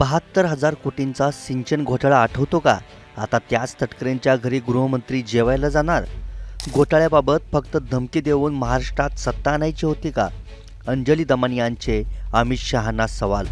72,000 कोटींचा सिंचन घोटाळा आठवतो का? आता त्याच तटकरेंच्या घरी गृहमंत्री जेवायला जाणार. घोटाळ्याबाबत फक्त धमकी देऊन महाराष्ट्रात सत्ता आणायची होती का? अंजली दमानी यांचे अमित शहांना सवाल.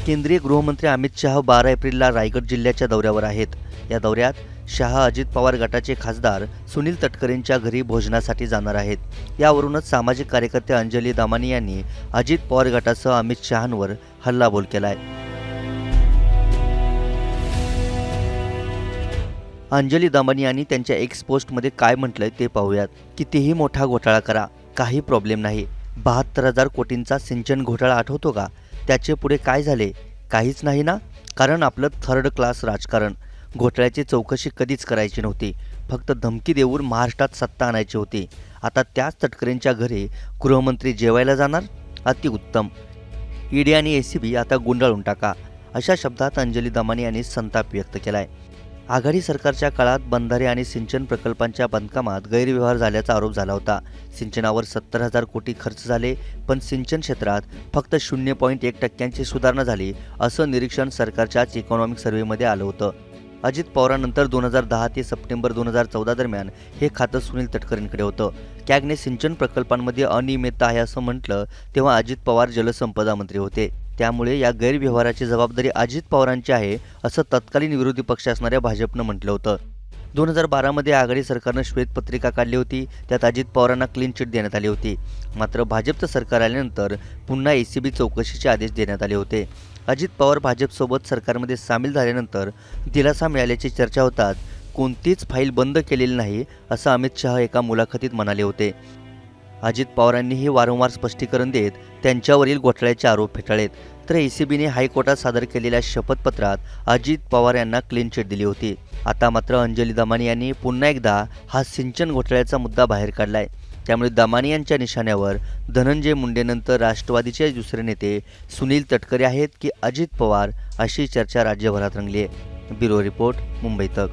केंद्रीय गृहमंत्री अमित शहा 12 एप्रिलला रायगड जिल्ह्याच्या दौऱ्यावर आहेत. या दौऱ्यात शहा अजित पवार गटाचे खासदार सुनील तटकरेंच्या घरी भोजनासाठी जाणार आहेत. यावरूनच सामाजिक कार्यकर्ते अंजली दमानी यांनी अजित पवार गटासह अमित शहांवर हल्लाबोल केलाय. अंजली दमानी यांनी त्यांच्या एक्स पोस्टमध्ये काय म्हटलंय ते पाहूयात. कितीही मोठा घोटाळा करा, काही प्रॉब्लेम नाही. 72,000 कोटींचा सिंचन घोटाळा आठवतो का? त्याचे पुढे काय झाले? काहीच नाही ना? कारण आपलं थर्ड क्लास राजकारण. घोटाळ्याची चौकशी कधीच करायची नव्हती. फक्त धमकी देऊन महाराष्ट्रात सत्ता आणायची होती. आता त्याच तटकरेंच्या घरी गृहमंत्री जेवायला जाणार? अतिउत्तम. ईडी आणि एसीबी आता गुंडाळून टाका, अशा शब्दात अंजली दमानी यांनी संताप व्यक्त केलाय. आघाडी सरकारच्या काळात बंधारे आणि सिंचन प्रकल्पांच्या बांधकामात गैरव्यवहार झाल्याचा आरोप झाला होता. सिंचनावर 70,000 कोटी खर्च झाले, पण सिंचन क्षेत्रात फक्त 0.1% सुधारणा झाली, असं निरीक्षण सरकारच्याच इकॉनॉमिक सर्व्हेमध्ये आलं होतं. अजित पवारांनंतर 2010 ते सप्टेंबर 2014 दरम्यान हे खातं सुनील तटकरेंकडे होतं. कॅगने सिंचन प्रकल्पांमध्ये अनियमितता आहे असं म्हटलं तेव्हा अजित पवार जलसंपदा मंत्री होते. त्यामुळे या गैरव्यवहाराची जबाबदारी अजित पवारांची आहे, असं तत्कालीन विरोधी पक्ष असणाऱ्या भाजपनं म्हटलं होतं. 2012 आघाडी सरकारनं श्वेतपत्रिका काढली होती. त्यात अजित पवारांना क्लीन चिट देण्यात आली होती. मात्र भाजपचं सरकार आल्यानंतर पुन्हा एसीबी चौकशीचे आदेश देण्यात आले होते. अजित पवार भाजपसोबत सरकारमध्ये सामील झाल्यानंतर दिलासा मिळाल्याची चर्चा होतात. कोणतीच फाईल बंद केलेली नाही, असं अमित शहा एका मुलाखतीत म्हणाले होते. अजित पवारांनीही वारंवार स्पष्टीकरण देत त्यांच्यावरील घोटाळ्याचे आरोप फेटाळलेत. तर एसीबीने हायकोर्टात सादर केलेल्या शपथपत्रात अजित पवार यांना क्लीन चिट दिली होती. आता मात्र अंजली दमानी यांनी पुन्हा एकदा हा सिंचन घोटाळ्याचा मुद्दा बाहेर काढलाय. त्यामुळे दमानी यांच्या निशाण्यावर धनंजय मुंडेनंतर राष्ट्रवादीचे दुसरे नेते सुनील तटकरे आहेत की अजित पवार, अशी चर्चा राज्यभरात रंगली आहे. ब्युरो रिपोर्ट, मुंबई तक.